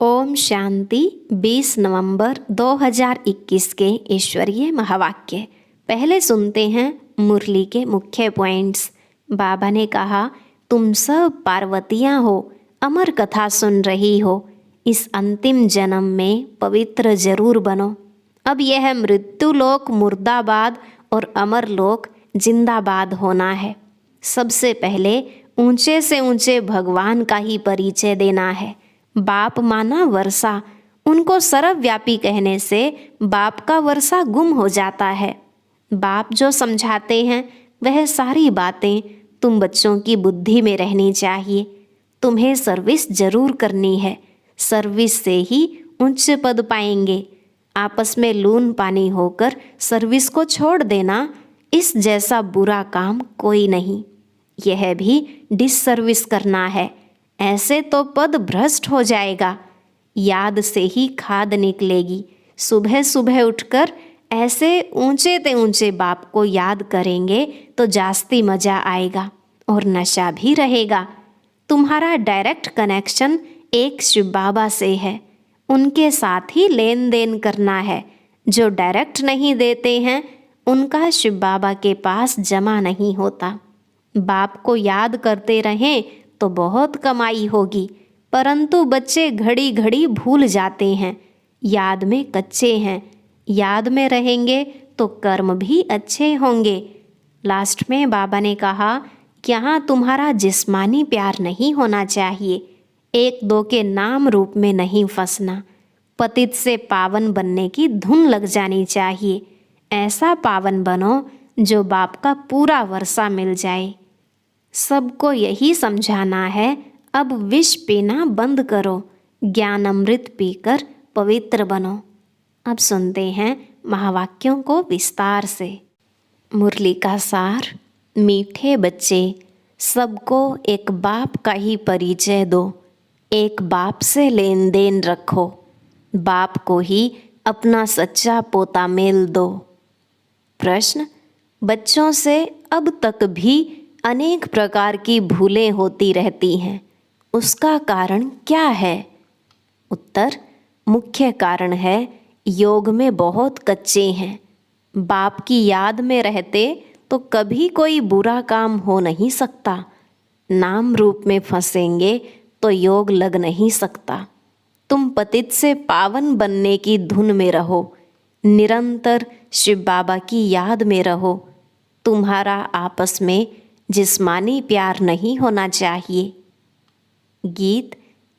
ओम शांति। 20 नवंबर 2021 के ईश्वरीय महावाक्य। पहले सुनते हैं मुरली के मुख्य पॉइंट्स। बाबा ने कहा, तुम सब पार्वतियाँ हो, अमर कथा सुन रही हो। इस अंतिम जन्म में पवित्र जरूर बनो। अब यह मृत्यु लोक मुर्दाबाद और अमर लोक जिंदाबाद होना है। सबसे पहले ऊंचे से ऊंचे भगवान का ही परिचय देना है। बाप माना वर्षा, उनको सर्वव्यापी कहने से बाप का वर्षा गुम हो जाता है। बाप जो समझाते हैं वह सारी बातें तुम बच्चों की बुद्धि में रहनी चाहिए। तुम्हें सर्विस जरूर करनी है, सर्विस से ही उच्च पद पाएंगे। आपस में लून पानी होकर सर्विस को छोड़ देना, इस जैसा बुरा काम कोई नहीं। यह भी डिससर्विस करना है, ऐसे तो पद भ्रष्ट हो जाएगा। याद से ही खाद निकलेगी। सुबह सुबह उठकर ऐसे ऊंचे ते ऊंचे बाप को याद करेंगे तो जास्ती मजा आएगा और नशा भी रहेगा। तुम्हारा डायरेक्ट कनेक्शन एक शिव बाबा से है, उनके साथ ही लेन देन करना है। जो डायरेक्ट नहीं देते हैं उनका शिव बाबा के पास जमा नहीं होता। बाप को याद करते रहें तो बहुत कमाई होगी, परंतु बच्चे घड़ी घड़ी भूल जाते हैं, याद में कच्चे हैं। याद में रहेंगे तो कर्म भी अच्छे होंगे। लास्ट में बाबा ने कहा, यहाँ तुम्हारा जिस्मानी प्यार नहीं होना चाहिए, एक दो के नाम रूप में नहीं फंसना। पतित से पावन बनने की धुन लग जानी चाहिए। ऐसा पावन बनो जो बाप का पूरा वर्षा मिल जाए। सबको यही समझाना है, अब विष पीना बंद करो, ज्ञान अमृत पीकर पवित्र बनो। अब सुनते हैं महावाक्यों को विस्तार से। मुरली का सार। मीठे बच्चे, सबको एक बाप का ही परिचय दो। एक बाप से लेन देन रखो, बाप को ही अपना सच्चा पोता मेल दो। प्रश्न, बच्चों से अब तक भी अनेक प्रकार की भूलें होती रहती हैं, उसका कारण क्या है? उत्तर, मुख्य कारण है योग में बहुत कच्चे हैं। बाप की याद में रहते तो कभी कोई बुरा काम हो नहीं सकता। नाम रूप में फंसेंगे तो योग लग नहीं सकता। तुम पतित से पावन बनने की धुन में रहो, निरंतर शिव बाबा की याद में रहो। तुम्हारा आपस में जिस्मानी प्यार नहीं होना चाहिए। गीत,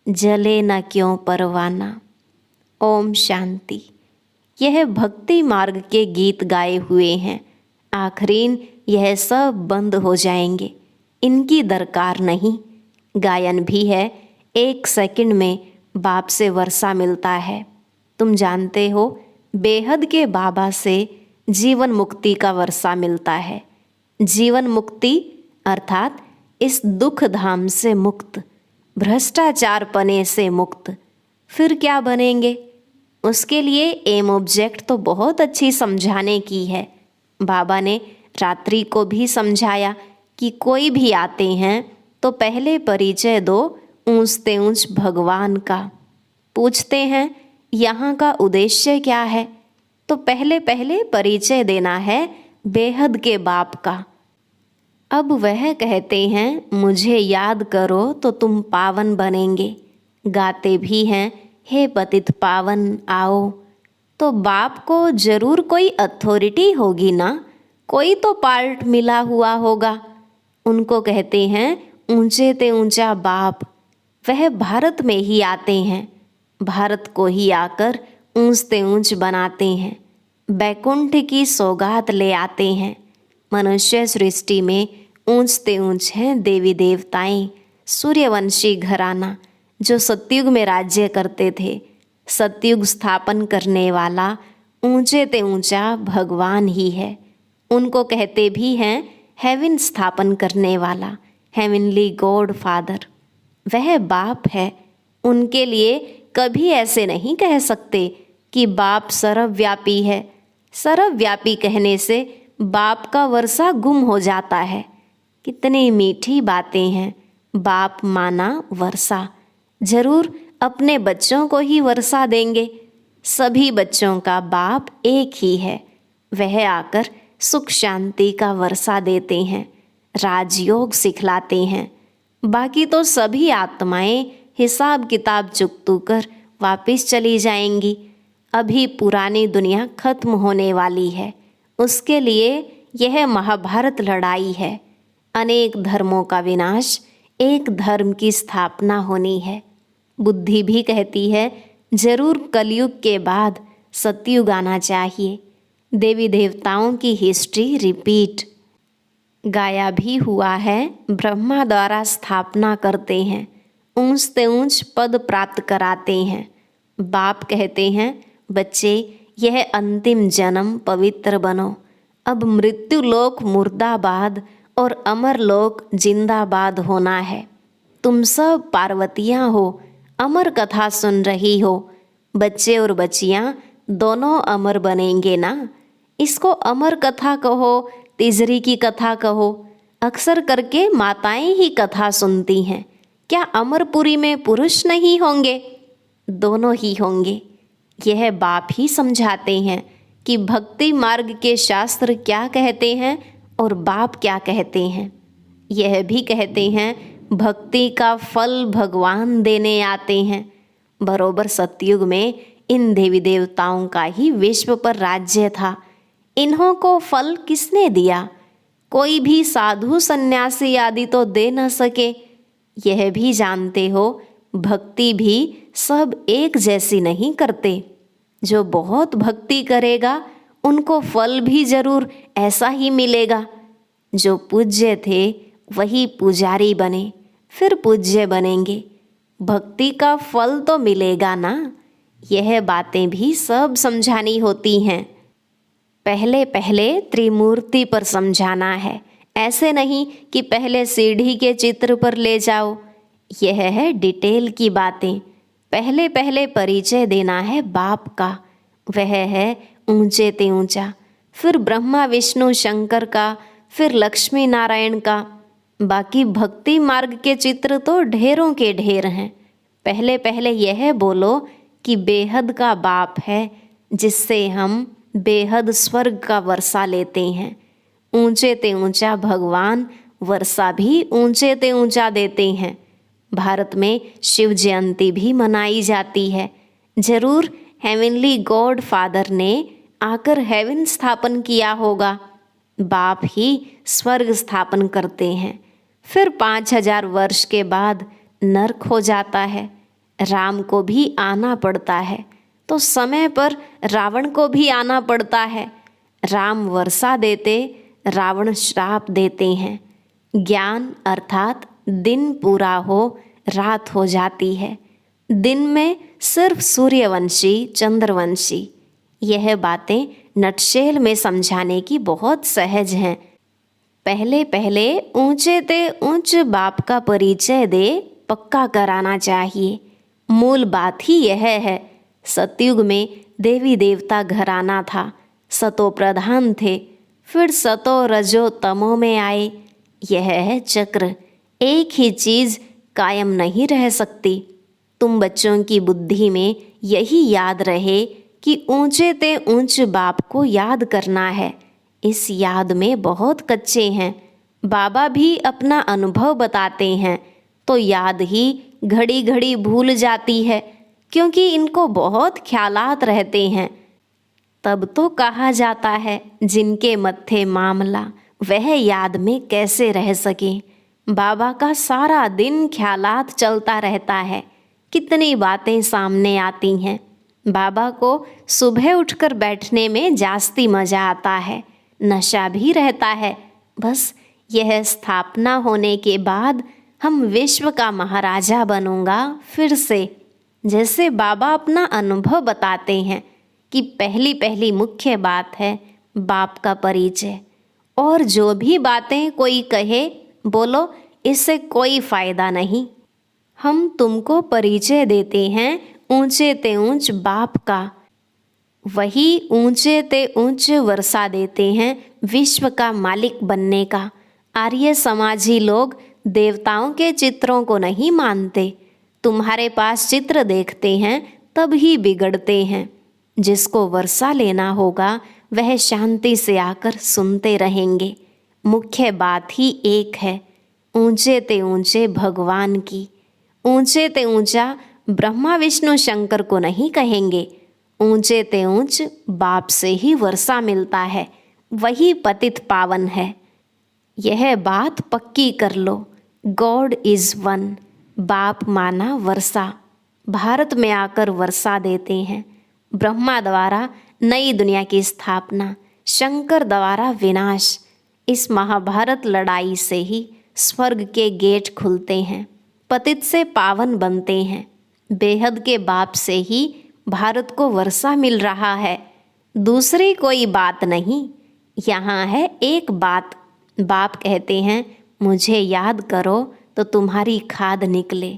जले न क्यों परवाना। ओम शांति। यह भक्ति मार्ग के गीत गाए हुए हैं। आखिरीन यह सब बंद हो जाएंगे, इनकी दरकार नहीं। गायन भी है, 1 सेकंड में बाप से वर्षा मिलता है। तुम जानते हो, बेहद के बाबा से जीवन मुक्ति का वर्षा मिलता है। जीवन मुक्ति अर्थात इस दुख धाम से मुक्त, भ्रष्टाचार पने से मुक्त। फिर क्या बनेंगे? उसके लिए एम ऑब्जेक्ट तो बहुत अच्छी समझाने की है। बाबा ने रात्रि को भी समझाया कि कोई भी आते हैं तो पहले परिचय दो ऊंचते ऊंच भगवान का। पूछते हैं यहाँ का उद्देश्य क्या है, तो पहले पहले परिचय देना है बेहद के बाप का। अब वह कहते हैं, मुझे याद करो तो तुम पावन बनेंगे। गाते भी हैं, हे पतित पावन आओ। तो बाप को जरूर कोई अथॉरिटी होगी ना, कोई तो पार्ट मिला हुआ होगा। उनको कहते हैं ऊंचे ते ऊंचा बाप। वह भारत में ही आते हैं, भारत को ही आकर ऊंचते ऊंच बनाते हैं, बैकुंठ की सौगात ले आते हैं। मनुष्य सृष्टि में ऊंचते ऊंच हैं देवी देवताएं, सूर्यवंशी घराना जो सतयुग में राज्य करते थे। सतयुग स्थापन करने वाला ऊंचे ते ऊंचा भगवान ही है। उनको कहते भी हैं हेवन स्थापन करने वाला, हेवनली गॉड फादर। वह बाप है। उनके लिए कभी ऐसे नहीं कह सकते कि बाप सर्वव्यापी है। सर्वव्यापी कहने से बाप का वर्षा गुम हो जाता है। कितनी मीठी बातें हैं। बाप माना वर्षा। जरूर अपने बच्चों को ही वर्षा देंगे। सभी बच्चों का बाप एक ही है। वह आकर सुख शांति का वर्षा देते हैं, राजयोग सिखलाते हैं। बाकी तो सभी आत्माएं हिसाब किताब चुकतू कर वापस चली जाएंगी। अभी पुरानी दुनिया खत्म होने वाली है, उसके लिए यह महाभारत लड़ाई है। अनेक धर्मों का विनाश, एक धर्म की स्थापना होनी है। बुद्धि भी कहती है जरूर कलयुग के बाद सतयुग आना चाहिए। देवी देवताओं की हिस्ट्री रिपीट। गाया भी हुआ है, ब्रह्मा द्वारा स्थापना करते हैं, ऊंच से ऊंच पद प्राप्त कराते हैं। बाप कहते हैं बच्चे यह अंतिम जन्म पवित्र बनो। अब मृत्यु लोक मुर्दाबाद और अमर लोक जिंदाबाद होना है। तुम सब पार्वतियाँ हो, अमर कथा सुन रही हो। बच्चे और बच्चियाँ दोनों अमर बनेंगे ना। इसको अमर कथा कहो, तिजरी की कथा कहो। अक्सर करके माताएं ही कथा सुनती हैं। क्या अमरपुरी में पुरुष नहीं होंगे? दोनों ही होंगे। यह बाप ही समझाते हैं कि भक्ति मार्ग के शास्त्र क्या कहते हैं और बाप क्या कहते हैं। यह भी कहते हैं भक्ति का फल भगवान देने आते हैं। बरोबर सतयुग में इन देवी देवताओं का ही विश्व पर राज्य था। इन्हों को फल किसने दिया? कोई भी साधु सन्यासी आदि तो दे न सके। यह भी जानते हो भक्ति भी सब एक जैसी नहीं करते। जो बहुत भक्ति करेगा उनको फल भी जरूर ऐसा ही मिलेगा। जो पूज्य थे वही पुजारी बने, फिर पूज्य बनेंगे। भक्ति का फल तो मिलेगा ना। यह बातें भी सब समझानी होती हैं। पहले पहले त्रिमूर्ति पर समझाना है। ऐसे नहीं कि पहले सीढ़ी के चित्र पर ले जाओ। यह है डिटेल की बातें। पहले पहले परिचय देना है बाप का। वह है ऊंचे ते ऊंचा, फिर ब्रह्मा विष्णु शंकर का, फिर लक्ष्मी नारायण का। बाकी भक्ति मार्ग के चित्र तो ढेरों के ढेर हैं। पहले पहले यह बोलो कि बेहद का बाप है, जिससे हम बेहद स्वर्ग का वर्षा लेते हैं। ऊंचे ते ऊंचा भगवान वर्षा भी ऊंचे ते ऊंचा देते हैं। भारत में शिव जयंती भी मनाई जाती है। जरूर हेवनली गॉड फादर ने आकर हेवन स्थापन किया होगा। बाप ही स्वर्ग स्थापन करते हैं। फिर 5000 वर्ष के बाद नरक हो जाता है। राम को भी आना पड़ता है, तो समय पर रावण को भी आना पड़ता है। राम वर्षा देते, रावण श्राप देते हैं। ज्ञान अर्थात दिन पूरा हो, रात हो जाती है। दिन में सिर्फ सूर्यवंशी, चंद्रवंशी। यह बातें नटशेल में समझाने की बहुत सहज हैं। पहले पहले ऊंचे ते ऊंच बाप का परिचय दे पक्का कराना चाहिए। मूल बात ही यह है। सतयुग में देवी देवता घराना था, सतो प्रधान थे, फिर सतो रजो तमो में आए। यह है चक्र। एक ही चीज़ कायम नहीं रह सकती। तुम बच्चों की बुद्धि में यही याद रहे कि ऊंचे ते ऊंच बाप को याद करना है। इस याद में बहुत कच्चे हैं। बाबा भी अपना अनुभव बताते हैं, तो याद ही घड़ी घड़ी भूल जाती है, क्योंकि इनको बहुत ख्यालात रहते हैं। तब तो कहा जाता है जिनके मत्थे मामला वह याद में कैसे रह सके। बाबा का सारा दिन ख्यालात चलता रहता है। कितनी बातें सामने आती हैं। बाबा को सुबह उठकर बैठने में जास्ती मज़ा आता है। नशा भी रहता है। बस यह स्थापना होने के बाद हम विश्व का महाराजा बनूंगा फिर से। जैसे बाबा अपना अनुभव बताते हैं कि पहली पहली मुख्य बात है बाप का परिचय। और जो भी बातें कोई कहे, बोलो इससे कोई फ़ायदा नहीं। हम तुमको परिचय देते हैं ऊंचे ते ऊंच बाप का। वही ऊंचे ते ऊंच वर्षा देते हैं विश्व का मालिक बनने का। आर्य समाजी लोग देवताओं के चित्रों को नहीं मानते। तुम्हारे पास चित्र देखते हैं तब ही बिगड़ते हैं। जिसको वर्षा लेना होगा वह शांति से आकर सुनते रहेंगे। मुख्य बात ही एक है, ऊंचे ते ऊंचे भगवान की। ऊंचे ते ऊंचा ब्रह्मा विष्णु शंकर को नहीं कहेंगे, ऊंचे ते ऊंच बाप से ही वर्षा मिलता है, वही पतित पावन है। यह बात पक्की कर लो, गॉड इज़ वन। बाप माना वर्षा, भारत में आकर वर्षा देते हैं। ब्रह्मा द्वारा नई दुनिया की स्थापना, शंकर द्वारा विनाश। इस महाभारत लड़ाई से ही स्वर्ग के गेट खुलते हैं, पतित से पावन बनते हैं। बेहद के बाप से ही भारत को वर्षा मिल रहा है, दूसरी कोई बात नहीं। यहाँ है एक बात, बाप कहते हैं मुझे याद करो तो तुम्हारी खाद निकले।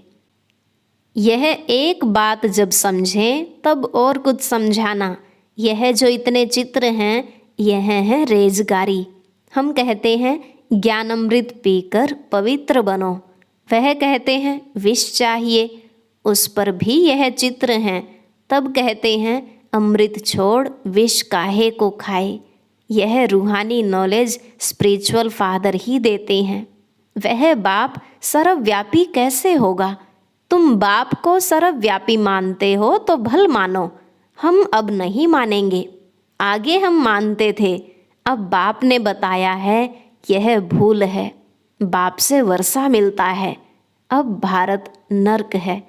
यह एक बात जब समझें तब और कुछ समझाना। यह जो इतने चित्र हैं यह है रेजगारी। हम कहते हैं ज्ञानामृत पीकर पवित्र बनो, वह कहते हैं विष चाहिए, उस पर भी यह चित्र हैं। तब कहते हैं अमृत छोड़ विष काहे को खाए। यह रूहानी नॉलेज स्पिरिचुअल फादर ही देते हैं। वह बाप सर्वव्यापी कैसे होगा? तुम बाप को सर्वव्यापी मानते हो तो भल मानो, हम अब नहीं मानेंगे। आगे हम मानते थे, अब बाप ने बताया है यह भूल है। बाप से वर्षा मिलता है, अब भारत नर्क है,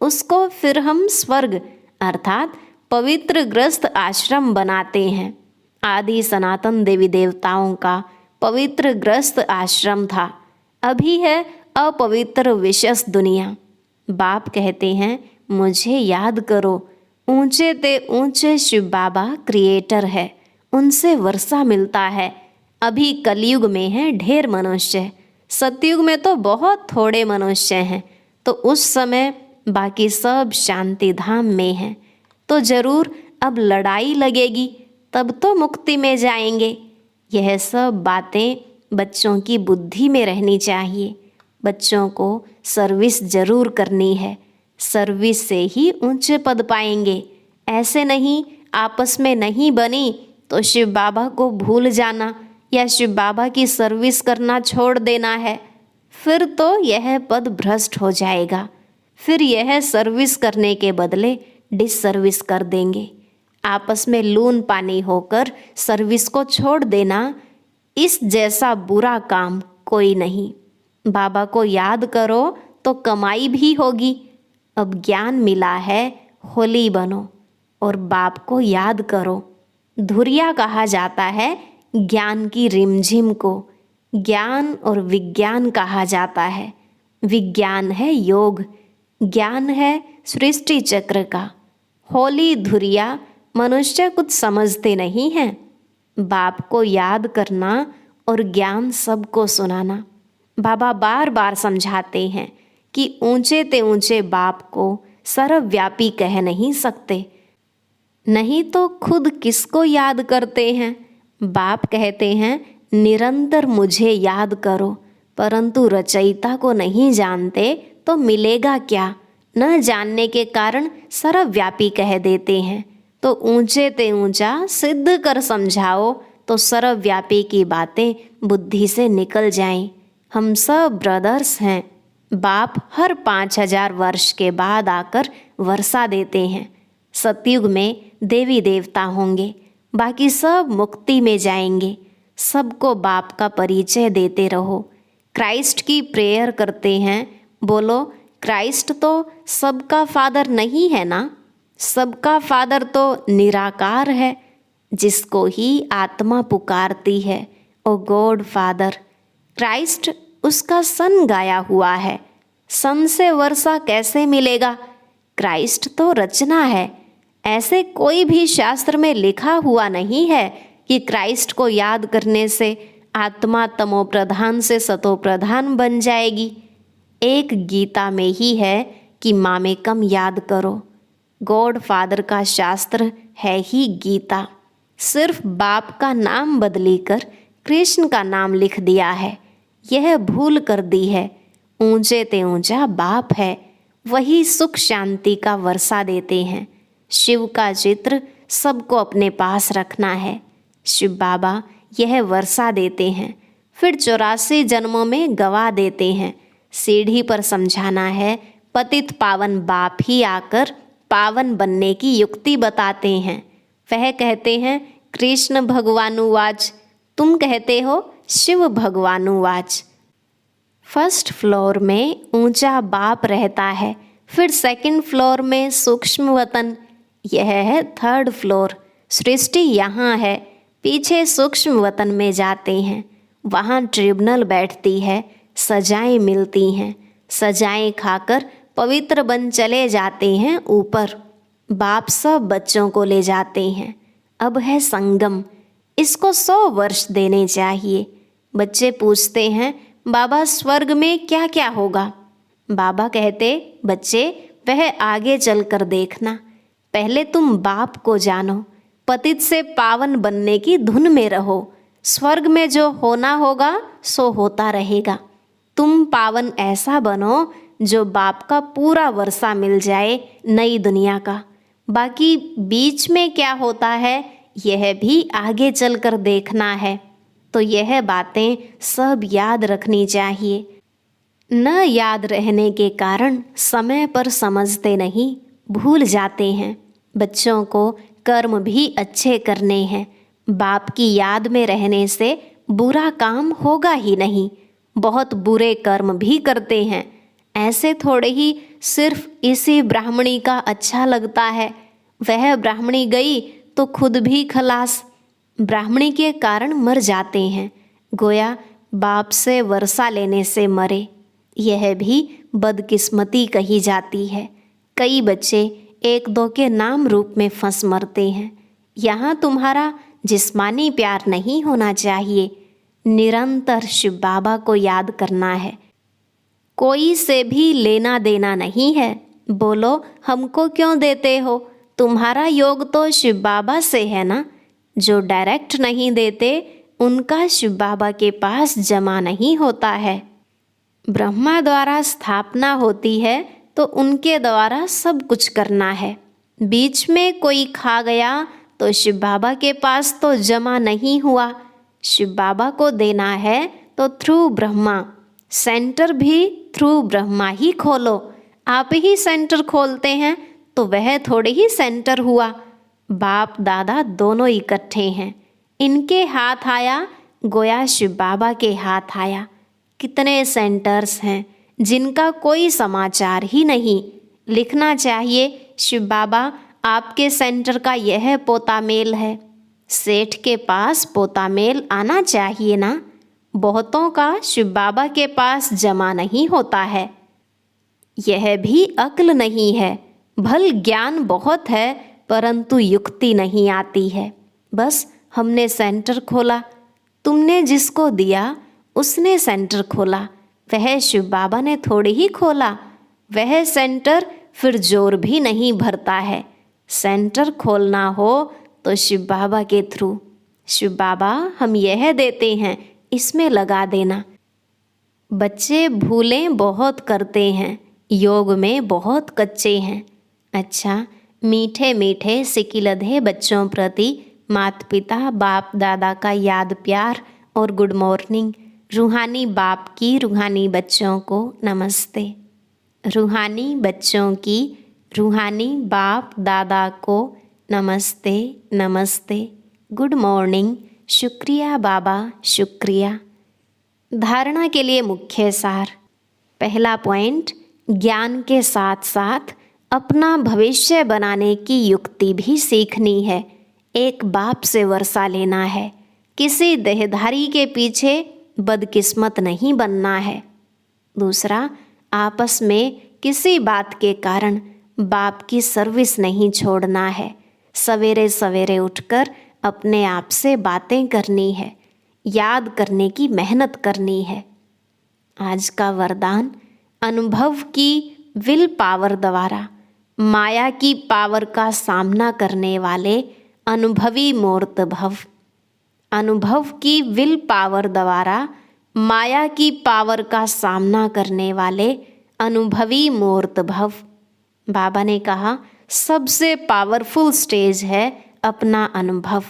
उसको फिर हम स्वर्ग अर्थात पवित्र ग्रस्त आश्रम बनाते हैं। आदि सनातन देवी देवताओं का पवित्र ग्रस्त आश्रम था, अभी है अपवित्र विशेष दुनिया। बाप कहते हैं मुझे याद करो, ऊंचे ते ऊंचे शिव बाबा क्रिएटर है, उनसे वर्षा मिलता है। अभी कलयुग में है ढेर मनुष्य, सतयुग में तो बहुत थोड़े मनुष्य हैं, तो उस समय बाकी सब शांति धाम में हैं। तो जरूर अब लड़ाई लगेगी, तब तो मुक्ति में जाएंगे। यह सब बातें बच्चों की बुद्धि में रहनी चाहिए। बच्चों को सर्विस जरूर करनी है, सर्विस से ही ऊंचे पद पाएंगे। ऐसे नहीं आपस में नहीं बनी तो शिव बाबा को भूल जाना या शिव बाबा की सर्विस करना छोड़ देना है, फिर तो यह पद भ्रष्ट हो जाएगा। फिर यह सर्विस करने के बदले डिसर्विस कर देंगे। आपस में लून पानी होकर सर्विस को छोड़ देना, इस जैसा बुरा काम कोई नहीं। बाबा को याद करो तो कमाई भी होगी। अब ज्ञान मिला है, होली बनो और बाप को याद करो। धुरिया कहा जाता है ज्ञान की रिमझिम को, ज्ञान और विज्ञान कहा जाता है। विज्ञान है योग, ज्ञान है सृष्टि चक्र का। होली धुरिया मनुष्य कुछ समझते नहीं हैं। बाप को याद करना और ज्ञान सबको सुनाना। बाबा बार बार समझाते हैं कि ऊंचे ते ऊंचे बाप को सर्वव्यापी कह नहीं सकते, नहीं तो खुद किसको याद करते हैं। बाप कहते हैं निरंतर मुझे याद करो, परंतु रचयिता को नहीं जानते तो मिलेगा क्या। न जानने के कारण सर्वव्यापी कह देते हैं। तो ऊंचे ते ऊंचा सिद्ध कर समझाओ तो सर्वव्यापी की बातें बुद्धि से निकल जाएं। हम सब ब्रदर्स हैं। बाप हर 5000 वर्ष के बाद आकर वर्षा देते हैं। सतयुग में देवी देवता होंगे, बाकी सब मुक्ति में जाएंगे। सबको बाप का परिचय देते रहो। क्राइस्ट की प्रेयर करते हैं, बोलो क्राइस्ट तो सबका फादर नहीं है ना। सबका फादर तो निराकार है, जिसको ही आत्मा पुकारती है ओ गॉड फादर। क्राइस्ट उसका सन गाया हुआ है। सन से वर्षा कैसे मिलेगा? क्राइस्ट तो रचना है। ऐसे कोई भी शास्त्र में लिखा हुआ नहीं है कि क्राइस्ट को याद करने से आत्मा तमो प्रधान से सतो प्रधान बन जाएगी। एक गीता में ही है कि मामेकम याद करो। गॉड फादर का शास्त्र है ही गीता। सिर्फ बाप का नाम बदली कर कृष्ण का नाम लिख दिया है। यह भूल कर दी है। ऊंचे ते ऊंचा बाप है, वही सुख शांति का वर्षा देते हैं। शिव का चित्र सबको अपने पास रखना है। शिव बाबा यह वर्षा देते हैं, फिर 84 जन्मों में गवा देते हैं। सीढ़ी पर समझाना है, पतित पावन बाप ही आकर पावन बनने की युक्ति बताते हैं। वह कहते हैं कृष्ण भगवानुवाच, तुम कहते हो शिव भगवानुवाच। फर्स्ट फ्लोर में ऊंचा बाप रहता है, फिर सेकंड फ्लोर में सूक्ष्म वतन, यह है थर्ड फ्लोर। सृष्टि यहाँ है, पीछे सूक्ष्म वतन में जाते हैं। वहाँ ट्रिब्यूनल बैठती है, सजाएं मिलती हैं। सजाएं खाकर पवित्र बन चले जाते हैं ऊपर। बाप सब बच्चों को ले जाते हैं। अब है संगम, इसको 100 वर्ष देने चाहिए। बच्चे पूछते हैं बाबा स्वर्ग में क्या क्या होगा। बाबा कहते बच्चे वह आगे चलकर देखना, पहले तुम बाप को जानो, पतित से पावन बनने की धुन में रहो। स्वर्ग में जो होना होगा सो होता रहेगा। तुम पावन ऐसा बनो जो बाप का पूरा वर्षा मिल जाए नई दुनिया का। बाकी बीच में क्या होता है यह भी आगे चलकर देखना है। तो यह बातें सब याद रखनी चाहिए। न याद रहने के कारण समय पर समझते नहीं, भूल जाते हैं। बच्चों को कर्म भी अच्छे करने हैं। बाप की याद में रहने से बुरा काम होगा ही नहीं। बहुत बुरे कर्म भी करते हैं। ऐसे थोड़े ही सिर्फ इसी ब्राह्मणी का अच्छा लगता है, वह ब्राह्मणी गई तो खुद भी खलास। ब्राह्मणी के कारण मर जाते हैं, गोया बाप से वर्षा लेने से मरे। यह भी बदकिस्मती कही जाती है। कई बच्चे 1-2 के नाम रूप में फंस मरते हैं। यहाँ तुम्हारा जिस्मानी प्यार नहीं होना चाहिए, निरंतर शिव बाबा को याद करना है। कोई से भी लेना देना नहीं है। बोलो हमको क्यों देते हो, तुम्हारा योग तो शिव बाबा से है ना। जो डायरेक्ट नहीं देते उनका शिव बाबा के पास जमा नहीं होता है। ब्रह्मा द्वारा स्थापना होती है तो उनके द्वारा सब कुछ करना है। बीच में कोई खा गया तो शिव बाबा के पास तो जमा नहीं हुआ। शिव बाबा को देना है तो थ्रू ब्रह्मा। सेंटर भी थ्रू ब्रह्मा ही खोलो। आप ही सेंटर खोलते हैं तो वह थोड़े ही सेंटर हुआ। बाप दादा दोनों इकट्ठे हैं। इनके हाथ आया गोया शिव बाबा के हाथ आया। कितने सेंटर्स हैं जिनका कोई समाचार ही नहीं। लिखना चाहिए शिव बाबा आपके सेंटर का यह पोता मेल है। सेठ के पास पोता मेल आना चाहिए ना। बहुतों का शिव बाबा के पास जमा नहीं होता है। यह भी अक्ल नहीं है। भल ज्ञान बहुत है परंतु युक्ति नहीं आती है। बस हमने सेंटर खोला, तुमने जिसको दिया उसने सेंटर खोला। वह शिव बाबा ने थोड़ी ही खोला। वह सेंटर फिर जोर भी नहीं भरता है। सेंटर खोलना हो तो शिव बाबा के थ्रू। शिव बाबा हम यह देते हैं, इसमें लगा देना। बच्चे भूलें बहुत करते हैं, योग में बहुत कच्चे हैं। अच्छा, मीठे मीठे सिकिलधे बच्चों प्रति माता पिता बाप दादा का याद प्यार और गुड मॉर्निंग। रूहानी बाप की रूहानी बच्चों को नमस्ते। रूहानी बच्चों की रूहानी बाप दादा को नमस्ते नमस्ते, गुड मॉर्निंग, शुक्रिया बाबा शुक्रिया। धारणा के लिए मुख्य सार। पहला पॉइंट, ज्ञान के साथ साथ अपना भविष्य बनाने की युक्ति भी सीखनी है। एक बाप से वर्षा लेना है। किसी देहधारी के पीछे बदकिस्मत नहीं बनना है। दूसरा, आपस में किसी बात के कारण बाप की सर्विस नहीं छोड़ना है। सवेरे सवेरे उठकर अपने आप से बातें करनी है, याद करने की मेहनत करनी है। आज का वरदान, अनुभव की विल पावर द्वारा माया की पावर का सामना करने वाले अनुभवी मूर्त भव। अनुभव की विल पावर द्वारा माया की पावर का सामना करने वाले अनुभवी मूर्त भव। बाबा ने कहा सबसे पावरफुल स्टेज है अपना अनुभव।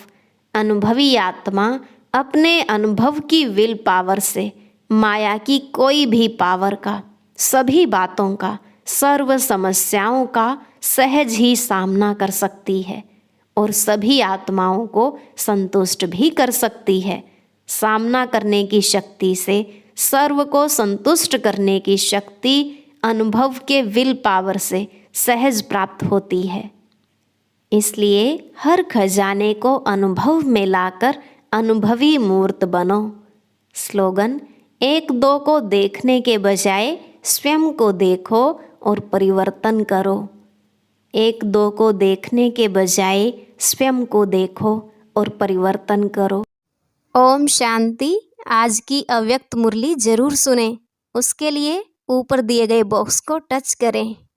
अनुभवी आत्मा अपने अनुभव की विल पावर से माया की कोई भी पावर का, सभी बातों का, सर्व समस्याओं का सहज ही सामना कर सकती है और सभी आत्माओं को संतुष्ट भी कर सकती है। सामना करने की शक्ति से, सर्व को संतुष्ट करने की शक्ति अनुभव के विल पावर से सहज प्राप्त होती है। इसलिए हर खजाने को अनुभव में लाकर अनुभवी मूर्त बनो। स्लोगन, एक दो को देखने के बजाय स्वयं को देखो और परिवर्तन करो। एक दो को देखने के बजाय स्वयं को देखो और परिवर्तन करो। ओम शांति। आज की अव्यक्त मुरली जरूर सुने। उसके लिए ऊपर दिए गए बॉक्स को टच करें।